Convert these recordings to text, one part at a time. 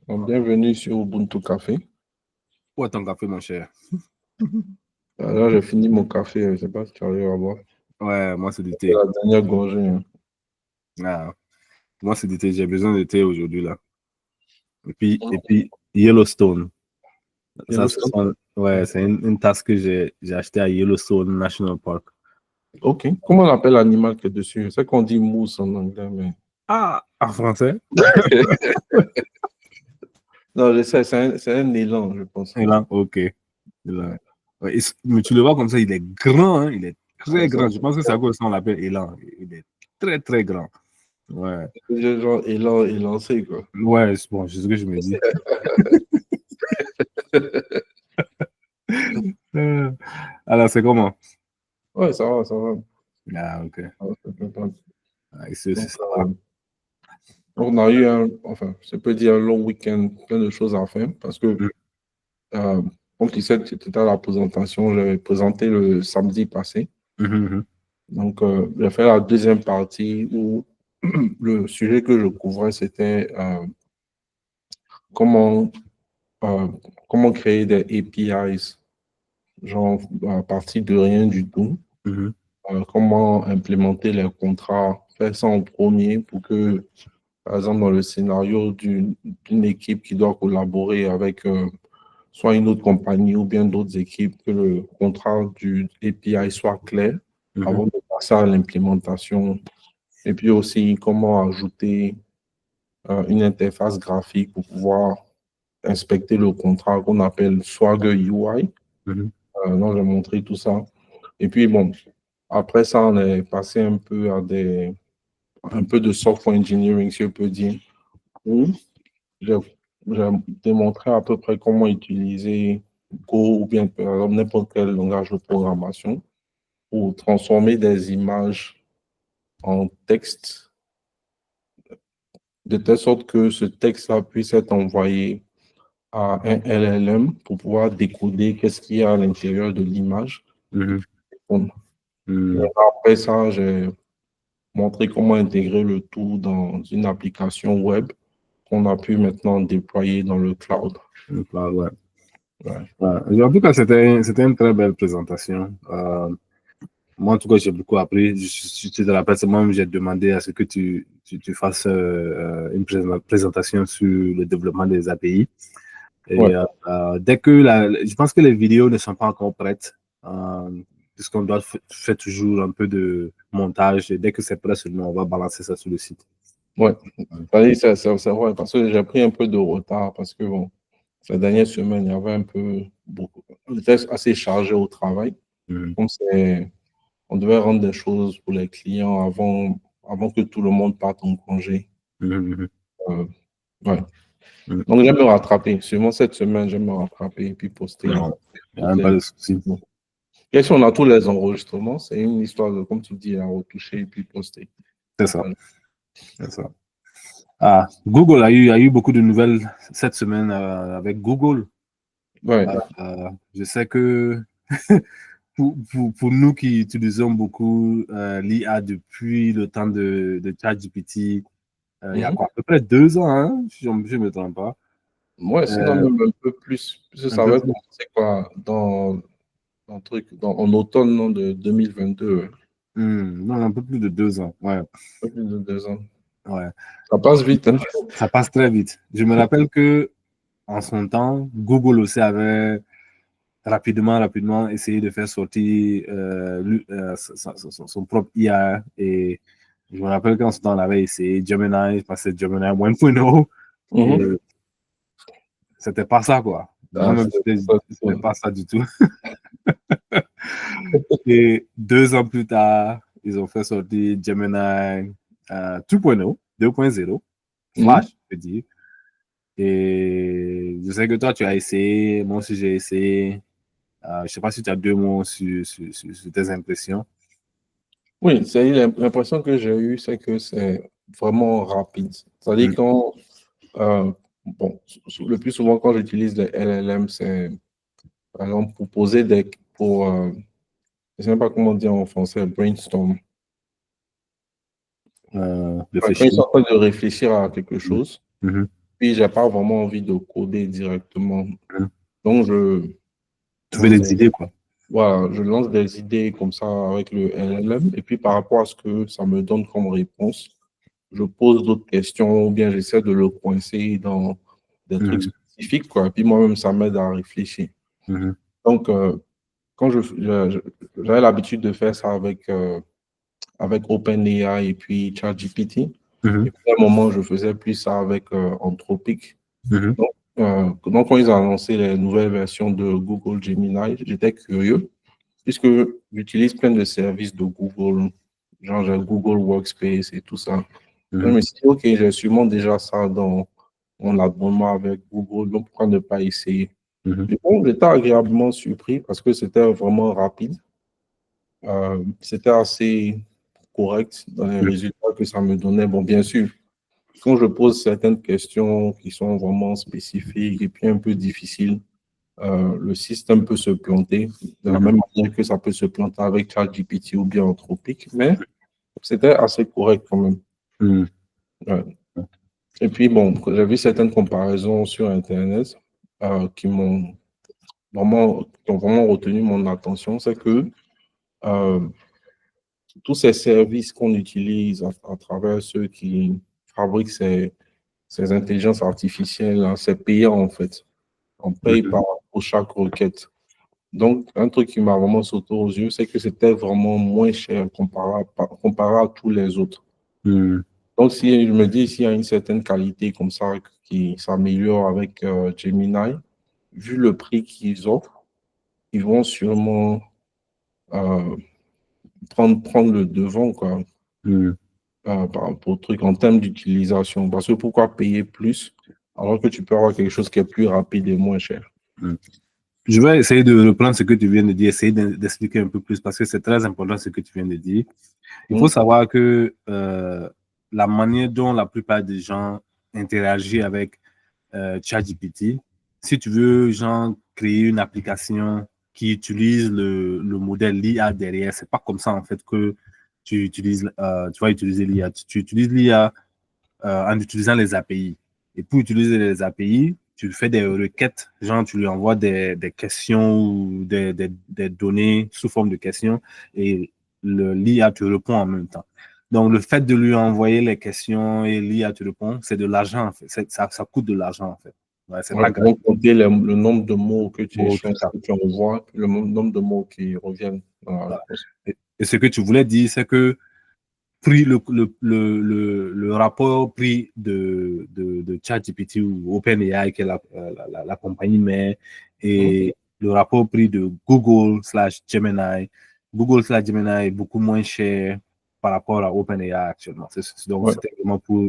Donc, bienvenue sur Ubuntu Café. Où est ton café, mon cher? Là, j'ai fini mon café. Je ne sais pas si tu arrives à boire. Ouais, moi, c'est du C'est thé. la dernière gorgée. Ah, moi, c'est du thé. J'ai besoin de thé aujourd'hui, là. Et puis Yellowstone. Ça, Yellowstone. ouais, c'est une tasse que j'ai achetée à Yellowstone National Park. Ok. Comment on appelle l'animal qui est dessus? Je sais qu'on dit mousse en anglais, mais. Ah, en français? Non, je sais, c'est un élan, je pense. Élan, ok. Élan. Ouais, mais tu le vois comme ça, il est grand, hein? Il est très grand. Je pense que c'est à cause de ça qu'on l'appelle élan. Il est très, très grand. Ouais. C'est genre élan élancé, quoi. Ouais, bon, c'est ce que je me dis. Alors, c'est comment? Ouais, ça va, ça va. Ah, ok. Ça fait pas. Ah, ici aussi, Donc, ça va. on a eu je peux dire un long week-end, plein de choses à faire, parce que, Mm. comme tu sais, tu étais à la présentation, j'avais présenté le samedi passé. Mhm. Donc, j'ai fait la deuxième partie où le sujet que je couvrais, c'était comment, euh, comment créer des APIs, genre à partir de rien du tout. Mhm. Comment implémenter les contrats, faire ça en premier pour que, par exemple, dans le scénario d'une équipe qui doit collaborer avec soit une autre compagnie ou bien d'autres équipes, que le contrat du API soit clair Mhm. avant de passer à l'implémentation. Et puis aussi, comment ajouter une interface graphique pour pouvoir inspecter le contrat qu'on appelle Swagger UI. Mhm. Donc, j'ai montré tout ça. Et puis, bon, après ça, on est passé un peu à un peu de software engineering, si je peux dire, où j'ai j'ai démontré à peu près comment utiliser Go ou bien par exemple, n'importe quel langage de programmation pour transformer des images en texte, de telle sorte que ce texte-là puisse être envoyé à un LLM pour pouvoir décoder qu'est-ce qu'il y a à l'intérieur de l'image. Mhm. Et Mhm. après ça, j'ai montré comment intégrer le tout dans une application web qu'on a pu maintenant déployer dans le cloud. Ouais. Ouais. Ouais. En tout cas, c'était une très belle présentation. Moi, en tout cas, j'ai beaucoup appris. Je te rappelle, c'est moi, j'ai demandé à ce que tu fasses une présentation sur le développement des API. Ouais. Et dès que je pense que les vidéos ne sont pas encore prêtes, puisqu'on doit faire toujours un peu de montage. Et dès que c'est prêt, seulement, on va balancer ça sur le site. Ouais. C'est vrai, parce que j'ai pris un peu de retard, parce que bon, ces dernières semaines, il y avait un peu beaucoup. On était assez chargé au travail. Mhm. Comme on devait rendre des choses pour les clients avant que tout le monde parte en congé. Mhm. Euh, ouais. Mhm. Donc, j'aime me rattraper. Sûrement cette semaine, j'aime me rattraper et puis poster. Non, il n'y a toutes même pas les- de souci. Et si on a tous les enregistrements, c'est une histoire de, comme tu dis, à retoucher et puis poster. C'est ça. C'est ça. Ah, Google a eu beaucoup de nouvelles cette semaine avec Google. Ouais. Je sais que pour nous qui utilisons beaucoup l'IA depuis le temps de ChatGPT, il y a quoi, à peu près 2 ans, hein, si je ne me trompe pas. Ouais, sinon Euh, même un peu plus. Parce que un ça peu avait plus. commencé quoi, en automne non, de 2022. Non, un peu plus de 2 ans. Ouais, Un peu plus de 2 ans. ouais. Ça passe vite, hein? Ça passe très vite. Je me rappelle que en son temps, Google aussi avait rapidement essayé de faire sortir son propre IA. Et je me rappelle qu'en ce temps, on avait essayé Gemini, parce que Gemini 1.0, et Mhm. c'était pas ça, quoi. Ah, Moi-même, c'était ouais. pas ça du tout. Et 2 ans plus tard, ils ont fait sortir Gemini 2.0, 2.0, Mhm. Flash, je veux dire. Et je sais que toi, tu as essayé, moi aussi j'ai essayé. Je ne sais pas si tu as 2 mots sur tes impressions. Oui, c'est l'impression que j'ai eue, c'est que c'est vraiment rapide. C'est-à-dire Mm. quand, bon, le plus souvent quand j'utilise les LLM, c'est par exemple pour poser je ne sais pas comment dire en français, brainstorm. Quand ils Réfléchir. sont en train de réfléchir à quelque Mm. chose, Mhm. Puis, j'ai pas vraiment envie de coder directement. Donc, Tu veux des idées, quoi. voilà, je lance des idées comme ça avec le LLM. Et puis, par rapport à ce que ça me donne comme réponse, je pose d'autres questions ou bien j'essaie de le coincer dans des trucs spécifiques, quoi. Et puis, moi-même, ça m'aide à réfléchir. Donc, quand j'avais l'habitude de faire ça avec OpenAI et puis ChatGPT. Et puis, à un moment, je faisais plus ça avec Anthropic. Donc, quand ils ont annoncé les nouvelles versions de Google Gemini, j'étais curieux, puisque j'utilise plein de services de Google, genre j'ai Google Workspace et tout ça. Je me suis dit, OK, j'ai sûrement déjà ça dans mon abonnement avec Google, donc pourquoi ne pas essayer? Et bon, j'étais agréablement surpris parce que c'était vraiment rapide. C'était assez correct dans les résultats que ça me donnait. Bon, bien sûr, quand je pose certaines questions qui sont vraiment spécifiques et puis un peu difficiles, le système peut se planter de la même manière que ça peut se planter avec ChatGPT ou bien Anthropic, mais c'était assez correct quand même. Ouais. Et puis, bon, j'ai vu certaines comparaisons sur Internet qui ont vraiment retenu mon attention. C'est que euh, tous ces services qu'on utilise à travers ceux qui fabriquent ces intelligences artificielles, hein, c'est payant en fait. On paye pour chaque requête. Donc, un truc qui m'a vraiment sauté aux yeux, c'est que c'était vraiment moins cher comparé à tous les autres. Donc, si je me dis s'il y a une certaine qualité comme ça qui s'améliore avec Gemini, vu le prix qu'ils offrent, ils vont sûrement euh, prendre le devant, quoi, par rapport au truc en termes d'utilisation. Parce que pourquoi payer plus alors que tu peux avoir quelque chose qui est plus rapide et moins cher? Je vais essayer de reprendre ce que tu viens de dire, essayer d'expliquer un peu plus parce que c'est très important ce que tu viens de dire. Il faut savoir que la manière dont la plupart des gens interagissent avec ChatGPT, si tu veux genre, créer une application qui utilise le modèle l'IA derrière, c'est pas comme ça en fait que tu vas utiliser l'IA. Tu utilises l'IA en utilisant les API. Et pour utiliser les API, tu fais des requêtes, genre tu lui envoies des questions ou des données sous forme de questions et l'IA te répond en même temps. Donc, le fait de lui envoyer les questions et l'IA te répond, c'est de l'argent, en fait. Ça coûte de l'argent, en fait. Ouais, c'est pas grave. Donc, compter le nombre de mots que tu échanges, que tu envoies, le nombre de mots qui reviennent dans la réponse. Et ce que tu voulais dire, c'est que le rapport prix de ChatGPT ou OpenAI, qui est la compagnie mère, et le rapport prix de Google/Gemini. Google/Gemini est beaucoup moins cher par rapport à OpenAI actuellement. Donc, c'était vraiment pour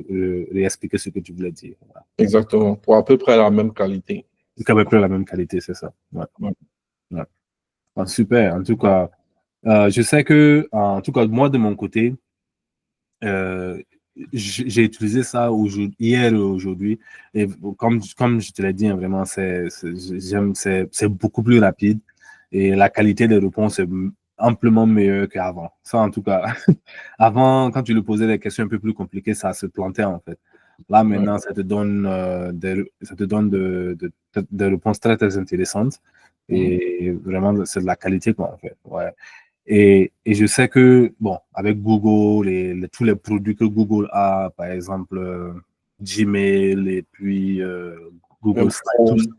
réexpliquer ce que tu voulais dire. Voilà. Exactement, pour à peu près la même qualité. À peu près la même qualité, c'est ça. Ouais. Ouais. Ah, super, en tout cas. Je sais que, en tout cas, moi, de mon côté, j'ai utilisé ça hier et aujourd'hui. Et comme je te l'ai dit, hein, vraiment, c'est beaucoup plus rapide et la qualité des réponses est amplement meilleure qu'avant. Ça, en tout cas, avant, quand tu lui posais des questions un peu plus compliquées, ça se plantait en fait. Là, maintenant, ça te donne, des réponses très, très intéressantes. Et vraiment, c'est de la qualité, quoi, en fait. Ouais. Et je sais que, bon, avec Google, tous les produits que Google a, par exemple, Gmail et puis Google Slide,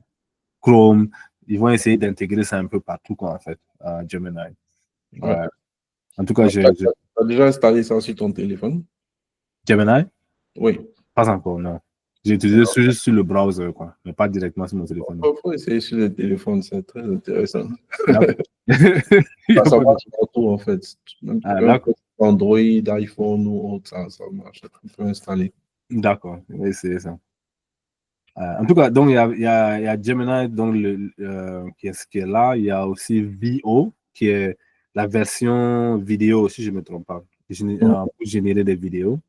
Chrome, ils vont essayer d'intégrer ça un peu partout, quoi, en fait, Gemini. Ouais. En tout cas, tu as déjà installé ça sur ton téléphone? Gemini? Oui. Pas encore, non. J'ai utilisé juste sur le browser, quoi, mais pas directement sur mon téléphone. Il faut essayer sur le téléphone, c'est très intéressant. Ça ça marche partout, en fait. Même Android, iPhone ou autre, ça marche. Tu peux installer. D'accord, on va essayer ça. En tout cas, donc il y a Gemini donc, qui est là. Il y a aussi VO, qui est la version vidéo, si je ne me trompe pas, pour générer des vidéos.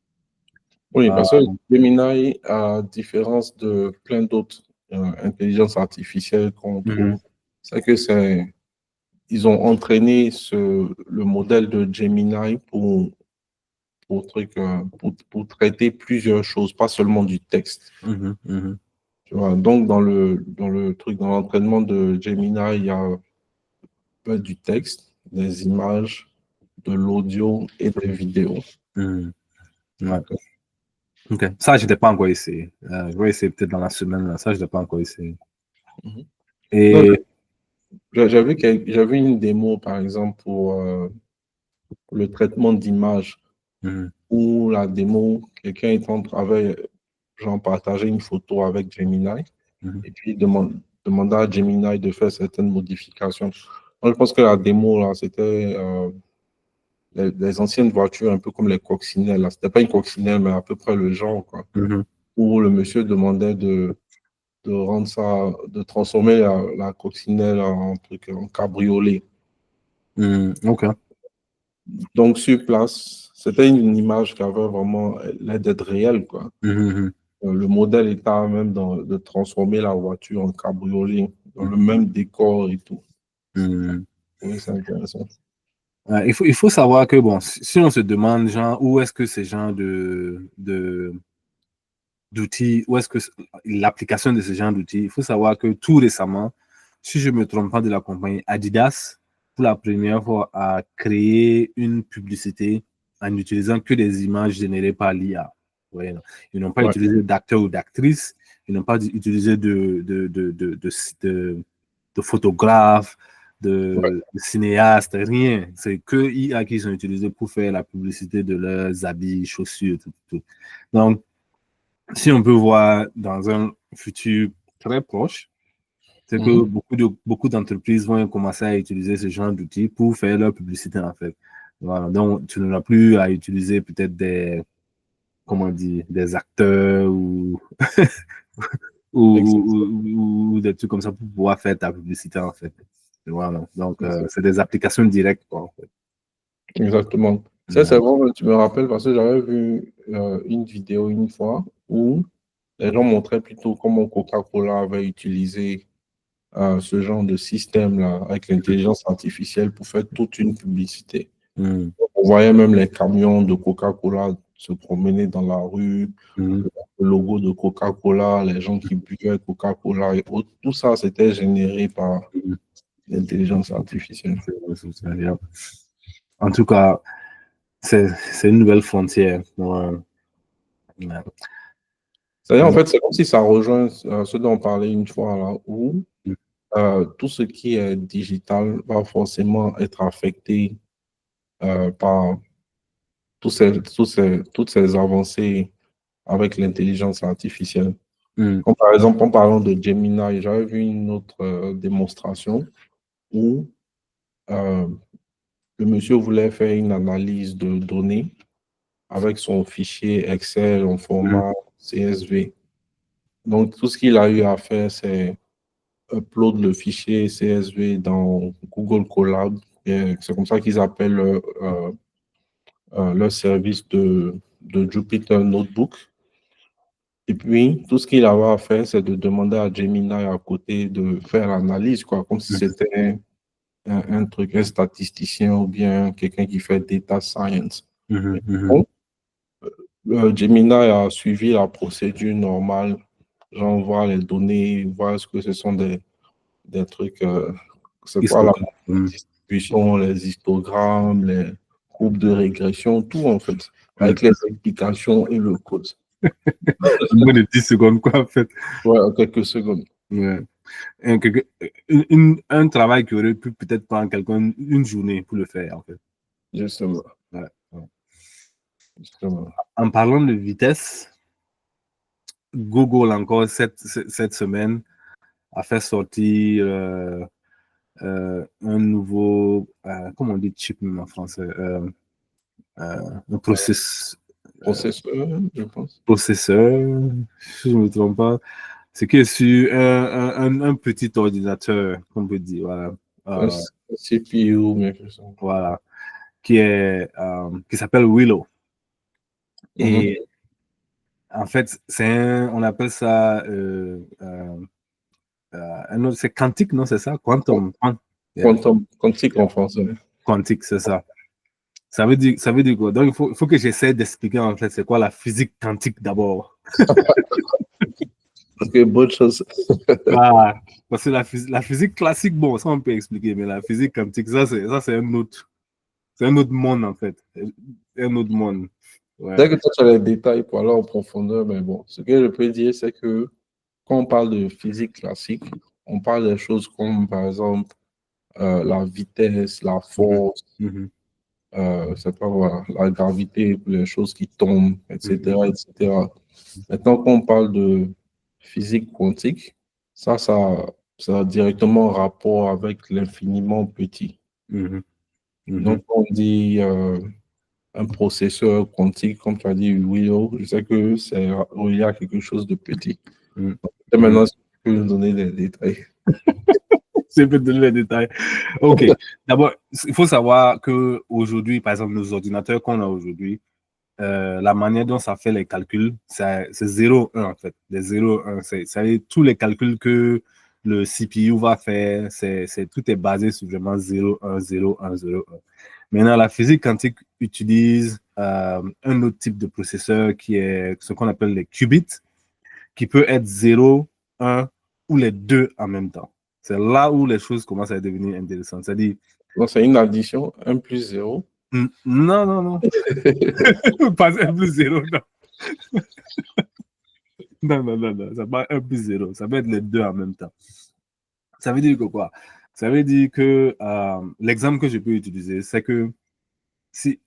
Oui, parce que Gemini, à différence de plein d'autres intelligences artificielles qu'on trouve, c'est que ils ont entraîné le modèle de Gemini pour traiter plusieurs choses, pas seulement du texte. Tu vois, donc, dans l'entraînement de Gemini, il y a du texte, des images, de l'audio et des vidéos. Ouais. Ok, ça, je n'ai pas encore essayé. Je vais essayer peut-être dans la semaine. Là. Ça, je n'ai pas encore essayé. Et... J'avais une démo, par exemple, pour le traitement d'images, où la démo, quelqu'un avait genre, partagé une photo avec Gemini, et puis demanda à Gemini de faire certaines modifications. Moi, je pense que la démo, là, c'était les anciennes voitures, un peu comme les coccinelles. Ce n'était pas une coccinelle, mais à peu près le genre, quoi. Où le monsieur demandait de rendre ça, de transformer la coccinelle en cabriolet. Ok. Donc, sur place, c'était une image qui avait vraiment l'air d'être réelle, quoi. Le modèle était même de transformer la voiture en cabriolet, dans le même décor et tout. Oui, c'est intéressant. Il faut savoir que, bon, si on se demande, genre, où est-ce que ces genres d'outils, où est-ce que l'application de ce genre d'outils, il faut savoir que tout récemment, si je ne me trompe pas de la compagnie Adidas, pour la première fois, a créé une publicité en utilisant que des images générées par l'IA. Ouais, ils n'ont pas utilisé d'acteurs ou d'actrices, ils n'ont pas utilisé de photographes, de cinéastes, rien. C'est que IA qu'ils ont utilisé pour faire la publicité de leurs habits, chaussures, tout. Donc, si on peut voir dans un futur très proche, c'est que beaucoup d'entreprises vont commencer à utiliser ce genre d'outils pour faire leur publicité, en fait. Voilà. Donc, tu n'auras plus à utiliser peut-être des acteurs ou des trucs comme ça pour pouvoir faire ta publicité, en fait. Voilà. Donc, c'est des applications directes, quoi, en fait. Exactement. Ça, c'est bon, tu me rappelles parce que j'avais vu une vidéo une fois où les gens montraient plutôt comment Coca-Cola avait utilisé ce genre de système-là avec l'intelligence artificielle pour faire toute une publicité. On voyait même les camions de Coca-Cola se promener dans la rue, le logo de Coca-Cola, les gens qui buvaient Coca-Cola et autres. Tout ça, c'était généré par l'intelligence artificielle. En tout cas, c'est une nouvelle frontière. C'est-à-dire, en fait, c'est comme si ça rejoint ce dont on parlait une fois, là, où tout ce qui est digital va forcément être affecté par toutes ces avancées avec l'intelligence artificielle. Comme par exemple, en parlant de Gemini, j'avais vu une autre démonstration où le monsieur voulait faire une analyse de données avec son fichier Excel en format CSV. Donc, tout ce qu'il a eu à faire, c'est upload le fichier CSV dans Google Colab. C'est comme ça qu'ils appellent leur service de Jupyter Notebook. Et puis, tout ce qu'il avait à faire, c'est de demander à Gemini à côté de faire l'analyse, quoi, comme si c'était un statisticien ou bien quelqu'un qui fait data science. Donc, Gemini a suivi la procédure normale. J'envoie les données, voir ce que ce sont des trucs, c'est quoi la distribution, les histogrammes, les groupes de régression, tout en fait, avec les explications et le code. Moins de 10 secondes, quoi, en fait. Ouais, en quelques secondes. Ouais. Un travail qui aurait pu peut-être prendre quelqu'un une journée pour le faire, en fait. Justement. Ouais. Justement. En parlant de vitesse, Google encore cette semaine a fait sortir un nouveau, comment on dit chip en français, un processeur, je pense. Processeur, si je ne me trompe pas, c'est que sur un petit ordinateur, on peut dire, voilà. CPU, mais je sais. Voilà, qui s'appelle Willow. Et en fait, on appelle ça c'est quantique, non, c'est ça? Quantum. Quantique en français. Quantique, c'est ça. Ça veut dire quoi? Donc, il faut que j'essaie d'expliquer en fait c'est quoi la physique quantique d'abord. Ok, bonne chose. Ah, parce que la physique classique, bon, ça on peut expliquer, mais la physique quantique, c'est un autre monde en fait. Un autre monde. Dès Ouais. que toi, tu as les détails pour aller en profondeur, mais bon, ce que je peux dire, c'est que quand on parle de physique classique, on parle des choses comme, par exemple, la vitesse, la Mhm, force, mhm, c'est pas, voilà, la gravité, les choses qui tombent, mhm, etc., etc. Maintenant, quand on parle de physique quantique, ça a directement rapport avec l'infiniment petit. mhm, mhm, Donc, on dit un processeur quantique, comme tu as dit, Willow, je sais que c'est relié à quelque chose de petit. mhm, Et mhm. maintenant, si tu peux nous donner des détails. Je peux te donner les détails. OK. D'abord, il faut savoir qu'aujourd'hui, par exemple, nos ordinateurs qu'on a aujourd'hui, la manière dont ça fait les calculs, c'est 0, 1 en fait. Les 0, 1, c'est tous les calculs que le CPU va faire, tout est basé sur vraiment 0, 1, 0, 1, 0, 1. Maintenant, la physique quantique utilise un autre type de processeur qui est ce qu'on appelle les qubits, qui peut être 0, 1 ou les deux en même temps. C'est là où les choses commencent à devenir intéressantes. C'est-à-dire, Donc, c'est une addition, 1 plus 0. non, non, non, pas 1 plus 0, non. Non, non, non, non, ça peut être 1 plus 0, ça peut être les deux en même temps. Ça veut dire que quoi? Ça veut dire que l'exemple que je peux utiliser, c'est que si,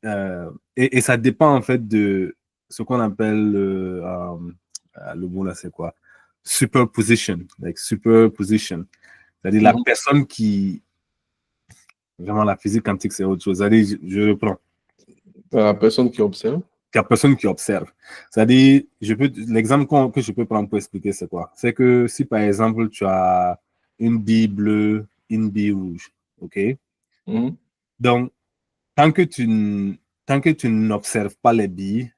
et ça dépend en fait de ce qu'on appelle le mot là, c'est quoi? Superposition, like superposition. C'est-à-dire la Mhm. personne qui, vraiment la physique quantique, c'est autre chose. C'est-à-dire, je reprends. La personne qui observe. La personne qui observe. C'est-à-dire, l'exemple que je peux prendre pour expliquer, c'est quoi? C'est que si par exemple, tu as une bille bleue, une bille rouge, OK? Mhm. Donc, tant que tant que tu n'observes pas les billes,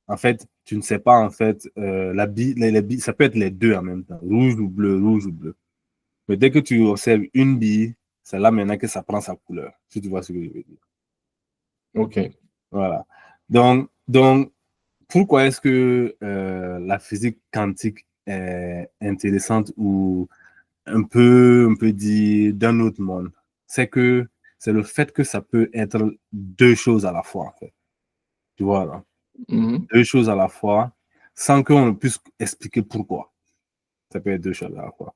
en fait, tu ne sais pas, en fait, la bille, les billes, ça peut être les deux en même temps, rouge ou bleu, rouge ou bleu. Mais dès que tu observes une bille, c'est là maintenant que ça prend sa couleur, si tu vois ce que je veux dire. OK. Voilà. Donc pourquoi est-ce que la physique quantique est intéressante ou on peut dire, d'un autre monde? C'est que c'est le fait que ça peut être deux choses à la fois, en fait. Tu vois, là? Mhm. Deux choses à la fois, sans qu'on puisse expliquer pourquoi. Ça peut être deux choses à la fois.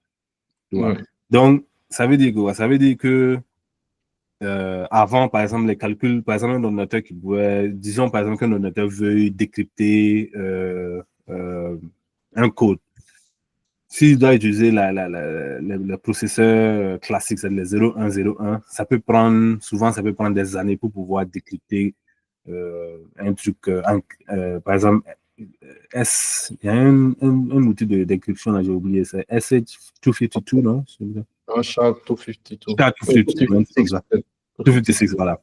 Tu vois? Ouais. Donc, ça veut dire quoi? Ça veut dire que avant, par exemple, les calculs, par exemple, un ordinateur qui pouvait, disons par exemple qu'un ordinateur veuille décrypter un code. S'il doit utiliser le processeur classique, c'est les 0101, souvent, ça peut prendre des années pour pouvoir décrypter un truc. Par exemple, il y a un outil de décryption, là, j'ai oublié, c'est SH252, non? Un chat 252. SH252, comme 256, ça. peut-être. 256. 256, voilà.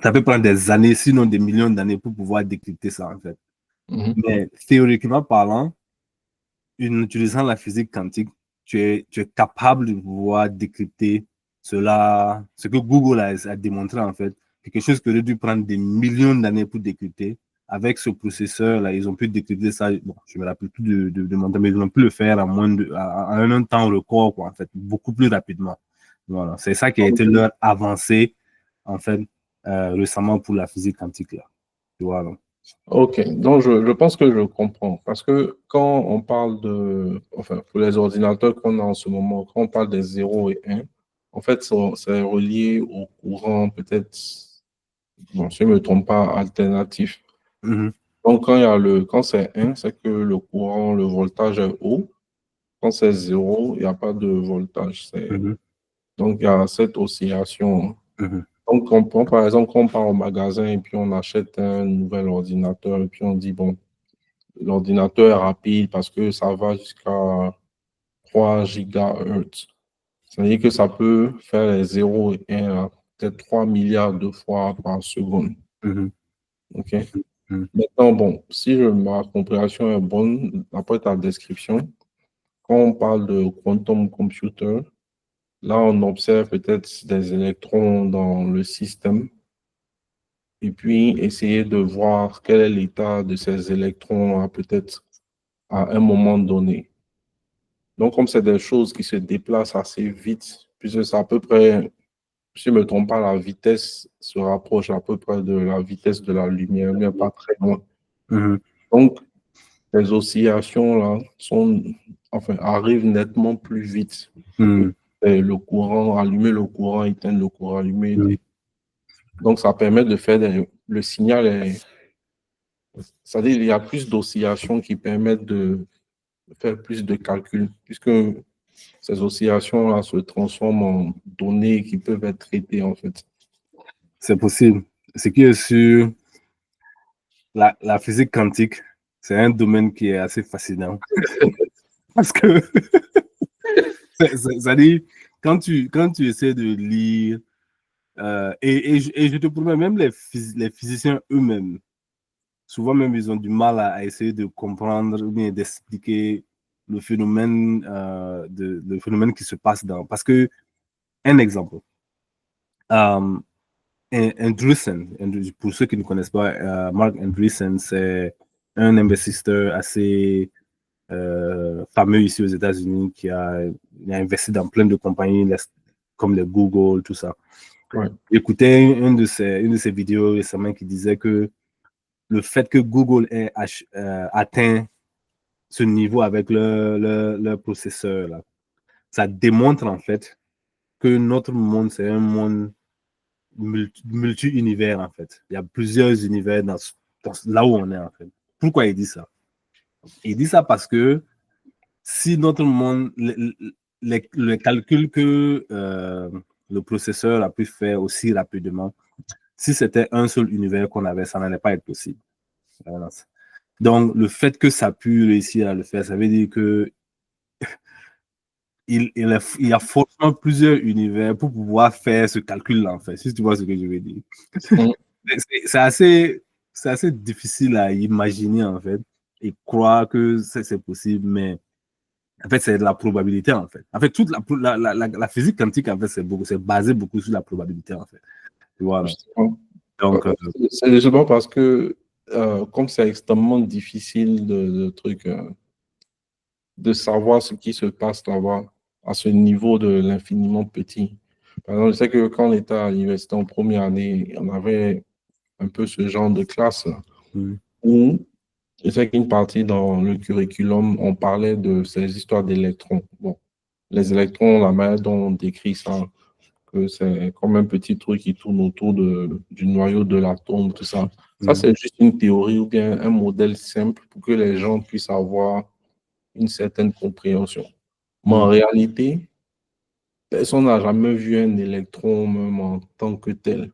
Ça peut prendre des années, sinon des millions d'années pour pouvoir décrypter ça, en fait. Mhm. Mais théoriquement parlant, en utilisant la physique quantique, tu es capable de pouvoir décrypter cela, ce que Google a démontré en fait, quelque chose qui aurait dû prendre des millions d'années pour décrypter. Avec ce processeur-là, ils ont pu décrypter ça. Bon, je me rappelle plus de mon temps, mais ils ont pu le faire à un temps record, quoi, en fait, beaucoup plus rapidement. Voilà, c'est ça qui a été leur avancée, en fait, récemment pour la physique quantique, là. Tu vois, donc. OK, donc je pense que je comprends. Parce que quand on parle de, enfin, pour les ordinateurs qu'on a en ce moment, quand on parle des 0 et 1, en fait, c'est relié au courant, peut-être, bon, si je ne me trompe pas, alternatif. Mhm, Donc, quand c'est 1, c'est que le courant, le voltage est haut. Quand c'est 0, il n'y a pas de voltage. mhm, Donc, il y a cette oscillation. mhm, Donc, on prend, par exemple, quand on part au magasin et puis on achète un nouvel ordinateur et puis on dit, bon, l'ordinateur est rapide parce que ça va jusqu'à 3 gigahertz. C'est-à-dire que ça peut faire les 0 et 1 à peut-être 3 milliards de fois par seconde. mhm, OK? mhm, Maintenant, bon, si ma compréhension est bonne, après ta description, quand on parle de quantum computer, là, on observe peut-être des électrons dans le système et puis essayer de voir quel est l'état de ces électrons peut-être à un moment donné. Donc, comme c'est des choses qui se déplacent assez vite, puisque c'est à peu près, si je ne me trompe pas, la vitesse se rapproche à peu près de la vitesse de la lumière, mais pas très loin. Donc, les oscillations-là arrivent nettement plus vite. Et le courant, allumer le courant, éteindre le courant, allumer. Donc, ça permet de faire le signal. C'est-à-dire qu'il y a plus d'oscillations qui permettent de faire plus de calculs, puisque ces oscillations-là se transforment en données qui peuvent être traitées, en fait. C'est possible. Ce qui est sûr, la physique quantique, c'est un domaine qui est assez fascinant. Parce que, ça dit, quand tu essaies de lire, et je te promets, même les physiciens eux-mêmes, souvent même, ils ont du mal à essayer de comprendre ou bien d'expliquer le phénomène qui se passe dans. Parce que, un exemple, Andreessen, pour ceux qui ne connaissent pas, Mark Andreessen, c'est un investisseur assez fameux ici aux États-Unis qui a investi dans plein de compagnies comme les Google, tout ça. Ouais. J'écoutais une de ses vidéos récemment qui disait que le fait que Google ait atteint ce niveau avec leur processeur, là, ça démontre en fait que notre monde, c'est un monde multi-univers en fait. Il y a plusieurs univers là où on est en fait. Pourquoi il dit ça? Il dit ça parce que si notre monde, le calcul que le processeur a pu faire aussi rapidement, si c'était un seul univers qu'on avait, ça n'allait pas être possible. Donc, le fait que ça a pu réussir à le faire, ça veut dire que il y a forcément plusieurs univers pour pouvoir faire ce calcul-là, en fait, si tu vois ce que je veux dire. C'est assez difficile à imaginer, en fait, et croire que c'est possible, mais en fait, c'est de la probabilité, en fait. En fait, toute la physique quantique, en fait, c'est basé beaucoup sur la probabilité, en fait. Voilà. Donc, c'est justement parce que, comme c'est extrêmement difficile de savoir ce qui se passe là-bas, à ce niveau de l'infiniment petit. Par exemple, je sais que quand on était à l'université en première année, on avait un peu ce genre de classe où je sais qu'une partie dans le curriculum, on parlait de ces histoires d'électrons. Bon, les électrons, la manière dont on décrit ça, que c'est comme un petit truc qui tourne autour du noyau de l'atome, tout ça. Ça, c'est juste une théorie ou bien un modèle simple pour que les gens puissent avoir une certaine compréhension. Mais en réalité, personne n'a jamais vu un électron même en tant que tel.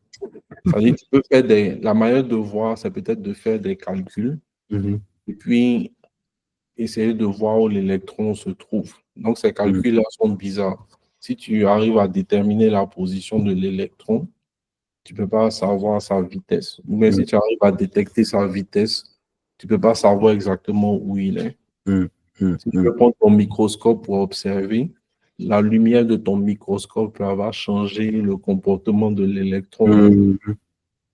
C'est-à-dire, tu peux faire la manière de voir, c'est peut-être de faire des calculs et puis essayer de voir où l'électron se trouve. Donc, ces calculs-là sont bizarres. Si tu arrives à déterminer la position de l'électron, tu ne peux pas savoir sa vitesse. Mais si tu arrives à détecter sa vitesse, tu ne peux pas savoir exactement où il est. Si tu peux prendre ton microscope pour observer, la lumière de ton microscope va changer le comportement de l'électron.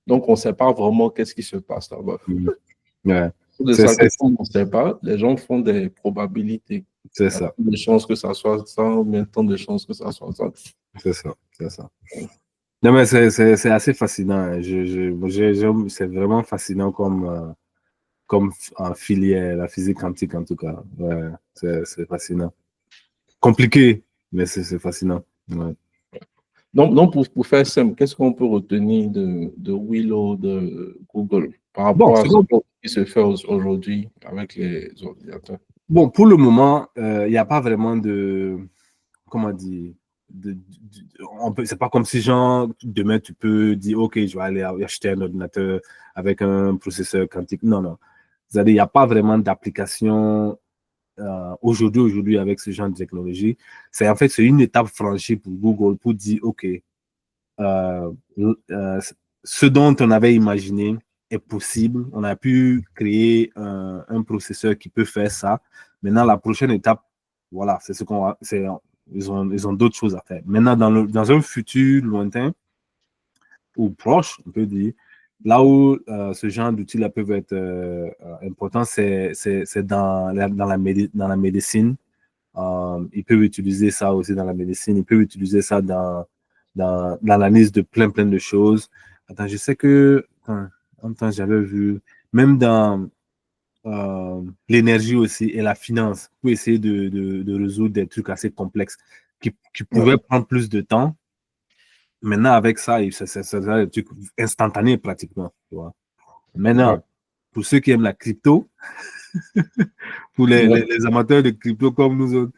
Donc, on ne sait pas vraiment qu'est-ce qui se passe là-bas. Ouais. De ça, on ne sait pas, les gens font des probabilités. C'est ça. Il y a de chances que ça soit ça, ou bien tant de chances que ça soit ça. C'est ça, c'est ça. Non, mais c'est assez fascinant. C'est vraiment fascinant comme filière, la physique quantique en tout cas. Ouais, c'est fascinant. Compliqué, mais c'est fascinant. Ouais. Donc pour faire simple, qu'est-ce qu'on peut retenir de Willow, de Google, par rapport à ce qui se fait aujourd'hui avec les ordinateurs? Bon, pour le moment, il n'y a pas vraiment de, comment dire, c'est pas comme si, genre, demain, tu peux dire, OK, je vais aller acheter un ordinateur avec un processeur quantique. Non, non. C'est-à-dire, il n'y a pas vraiment d'application aujourd'hui avec ce genre de technologie. C'est en fait, c'est une étape franchie pour Google pour dire, OK, ce dont on avait imaginé est possible. On a pu créer un processeur qui peut faire ça. Maintenant, la prochaine étape, voilà, c'est ce qu'on va. Ils ont d'autres choses à faire. Maintenant, dans un futur lointain ou proche, on peut dire, là où ce genre d'outils-là peuvent être importants, c'est dans dans la médecine. Ils peuvent utiliser ça aussi dans la médecine. Ils peuvent utiliser ça dans l'analyse de plein de choses. Attends, je sais que j'avais vu, même dans l'énergie aussi et la finance, pour essayer de résoudre des trucs assez complexes qui pouvaient prendre plus de temps. Maintenant, avec ça, c'est des trucs instantanés pratiquement. Tu vois. Maintenant, pour ceux qui aiment la crypto, pour les amateurs de crypto comme nous autres,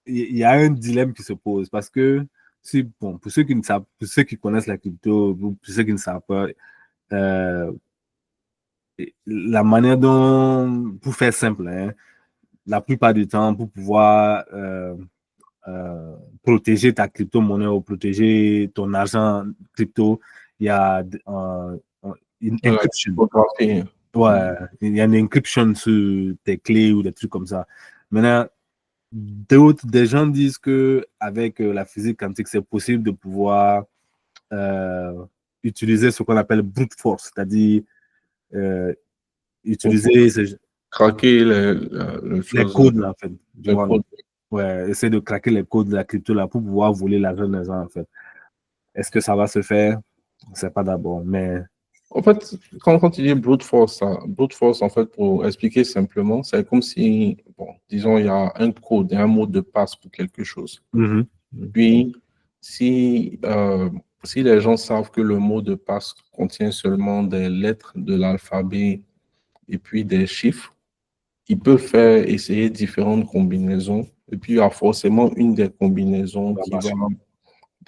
il y a un dilemme qui se pose parce que si, bon, pour ceux qui ne savent, pour ceux qui connaissent la crypto, pour ceux qui ne savent pas, euh, la manière dont, pour faire simple, hein, la plupart du temps, pour pouvoir protéger ta crypto-monnaie ou protéger ton argent crypto, il y a une encryption. Ouais, il y a une encryption sur tes clés ou des trucs comme ça. Maintenant, des gens disent que avec la physique quantique, c'est possible de pouvoir utiliser ce qu'on appelle brute force, c'est-à-dire utiliser craquer les codes, là, en fait. codes. Ouais, essayer de craquer les codes de la crypto là pour pouvoir voler l'argent des gens, en fait. Est-ce que ça va se faire? On ne sait pas d'abord, mais... En fait, quand tu dis brute force, en fait, pour expliquer simplement, c'est comme si, bon, disons, il y a un code et un mot de passe pour quelque chose. Puis, si les gens savent que le mot de passe contient seulement des lettres de l'alphabet et puis des chiffres, ils peuvent essayer différentes combinaisons. Et puis, il y a forcément une des combinaisons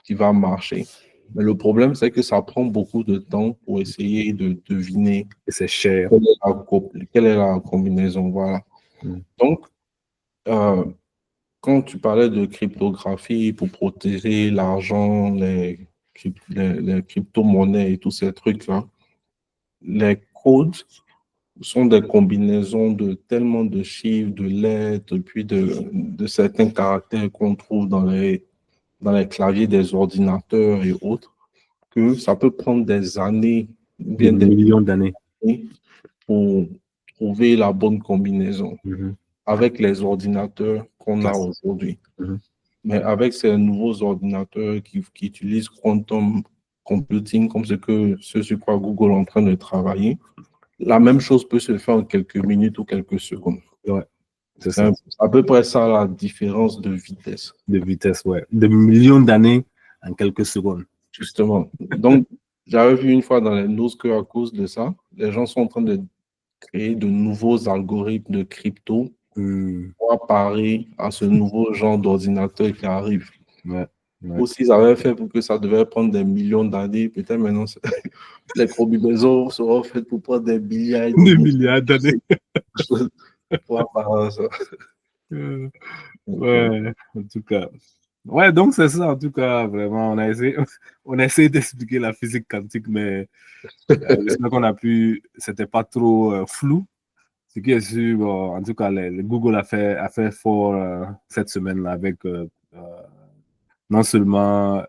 qui va marcher. Mais le problème, c'est que ça prend beaucoup de temps pour essayer de deviner. Et c'est cher. Quelle est la combinaison, voilà. Donc, quand tu parlais de cryptographie pour protéger l'argent, les crypto-monnaies et tous ces trucs-là, les codes sont des combinaisons de tellement de chiffres, de lettres, puis de certains caractères qu'on trouve dans les claviers des ordinateurs et autres, que ça peut prendre des années, des millions d'années, pour trouver la bonne combinaison avec les ordinateurs qu'on a aujourd'hui. Mais avec ces nouveaux ordinateurs qui utilisent quantum computing, comme ce sur quoi Google est en train de travailler, la même chose peut se faire en quelques minutes ou quelques secondes. Ouais, c'est à peu près ça la différence de vitesse. De vitesse, ouais. De millions d'années en quelques secondes. Justement. Donc, j'avais vu une fois dans les news qu'à cause de ça, les gens sont en train de créer de nouveaux algorithmes de crypto pour parer à ce nouveau genre d'ordinateur qui arrive. Ou s'ils avaient fait pour que ça devait prendre des millions d'années, peut-être maintenant, les combinaisons seront faites pour prendre des milliards d'années. Pour apparaître ça. Ouais, en tout cas. Ouais, donc c'est ça, en tout cas, vraiment, on a essayé d'expliquer la physique quantique, mais j'espère qu'on a pu, c'était pas trop flou. Ce qui est sûr, bon, en tout cas, Google a fait fort cette semaine-là avec non seulement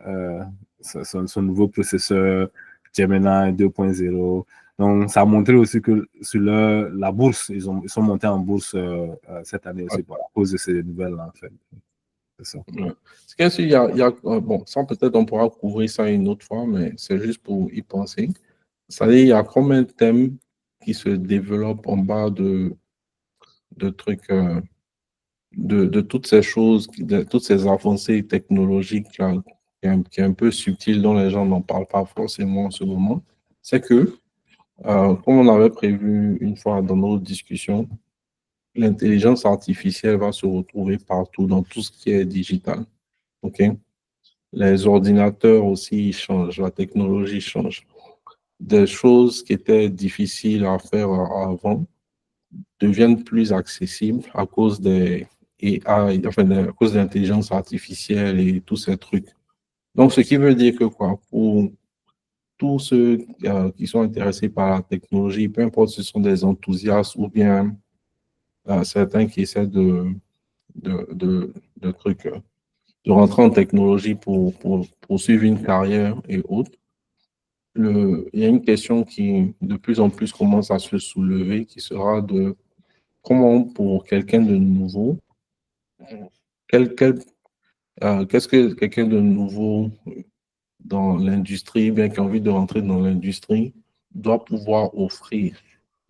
son nouveau processeur Gemini 2.0. Donc, ça a montré aussi que sur la bourse, ils sont montés en bourse cette année aussi à cause de ces nouvelles-là, en fait. C'est ça. C'est qu'il y a, bon, ça peut-être on pourra couvrir ça une autre fois, mais c'est juste pour y penser. C'est-à-dire, il y a combien de thèmes qui se développent en bas de trucs, de toutes ces choses, de toutes ces avancées technologiques là, qui est un peu subtil, dont les gens n'en parlent pas forcément en ce moment. C'est que, comme on avait prévu une fois dans nos discussions, l'intelligence artificielle va se retrouver partout dans tout ce qui est digital. OK? Les ordinateurs aussi changent, la technologie change. Des choses qui étaient difficiles à faire avant deviennent plus accessibles à cause des AI, enfin, à cause de l'intelligence artificielle et tous ces trucs. Donc, ce qui veut dire que quoi, pour tous ceux qui sont intéressés par la technologie, peu importe si ce sont des enthousiastes ou bien certains qui essaient de trucs, de rentrer en technologie pour poursuivre une carrière et autres, il y a une question qui de plus en plus commence à se soulever, qui sera de comment pour quelqu'un de nouveau, quel, quel, qu'est-ce que quelqu'un de nouveau dans l'industrie, bien qui a envie de rentrer dans l'industrie, doit pouvoir offrir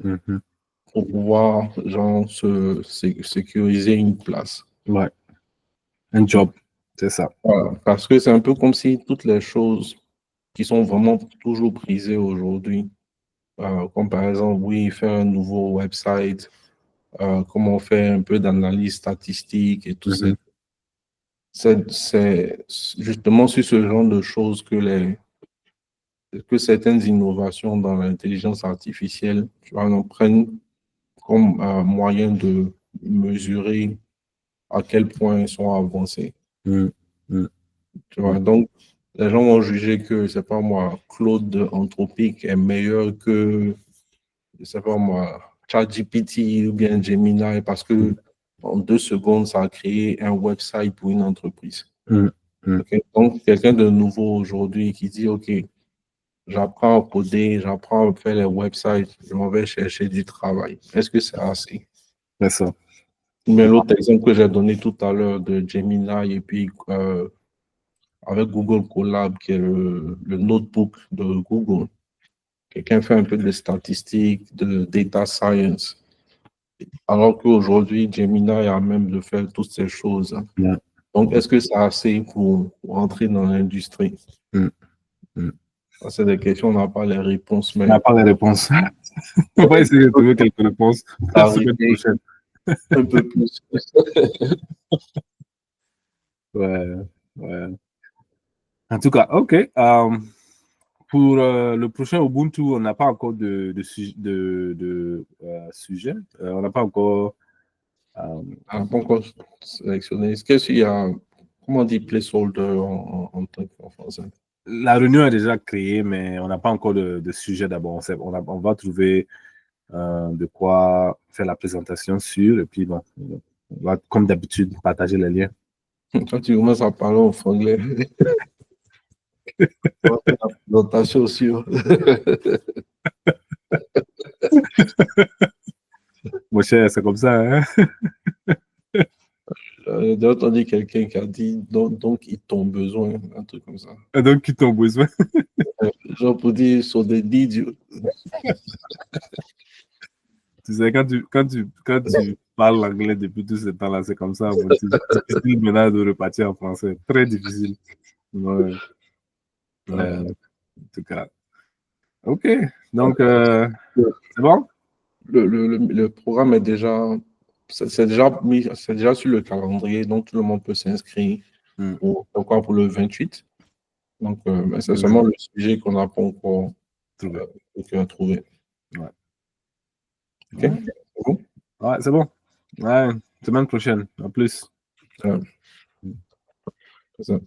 Mhm. pour pouvoir genre, sécuriser une place. Ouais. Un job, c'est ça. Voilà. Parce que c'est un peu comme si toutes les choses qui sont vraiment toujours prisées aujourd'hui, comme par exemple, oui, faire un nouveau website, comment faire un peu d'analyse statistique et tout ça. Mhm. C'est justement sur ce genre de choses que certaines innovations dans l'intelligence artificielle, tu vois, en prennent comme moyen de mesurer à quel point ils sont avancés. Mhm. Mhm. Tu vois, donc, les gens vont juger que, c'est pas moi, Claude Anthropique est meilleur que, je sais pas moi, ChatGPT ou bien Gemini parce que en 2 secondes, ça a créé un website pour une entreprise. Mhm. Mhm. Ok. Donc, quelqu'un de nouveau aujourd'hui qui dit, OK, j'apprends à coder, j'apprends à faire les websites, je m'en vais chercher du travail. Est-ce que c'est assez? C'est ça. Mais l'autre exemple que j'ai donné tout à l'heure de Gemini et puis avec Google Colab, qui est le notebook de Google, quelqu'un fait un peu de statistiques, de data science, alors qu'aujourd'hui, Gemini a même de faire toutes ces choses. Ouais. Donc, est-ce que c'est assez pour entrer dans l'industrie? Mhm. Mhm. Ça, c'est des questions, on n'a pas les réponses, On n'a mais pas les réponses. On va essayer de trouver quelques réponses la semaine arriver prochaine. un peu plus. Ouais, ouais. En tout cas, OK. Pour le prochain Ubuntu, on n'a pas encore de sujet. On n'a pas encore. On n'a pas encore sélectionné. Est-ce qu'il y a, comment on dit placeholder en français? La réunion est déjà créée, mais on n'a pas encore de sujet d'abord. On va trouver de quoi faire la présentation sur, et puis bon, on va, comme d'habitude, partager les liens. Quand tu commences à parler en franglais, on va faire la présentation sur. Mon cher, c'est comme ça, hein? J'ai entendu quelqu'un qui a dit donc ils t'ont besoin, un truc comme ça. Donc, qui t'ont besoin. Genre pour dire sur des idiots. Tu sais, quand tu parles l'anglais depuis tout ce temps-là, c'est comme ça. Bon, c'est difficile maintenant de repartir en français. Très difficile. Ouais. En tout cas. OK. Donc, c'est bon? Le programme est déjà, c'est déjà mis, c'est déjà sur le calendrier, donc tout le monde peut s'inscrire pour le 28. Donc, mais c'est seulement le sujet qu'on n'a pas encore trouvé. Ouais. OK? C'est bon? Ouais, c'est bon. Ouais, semaine prochaine. En plus. C'est ça.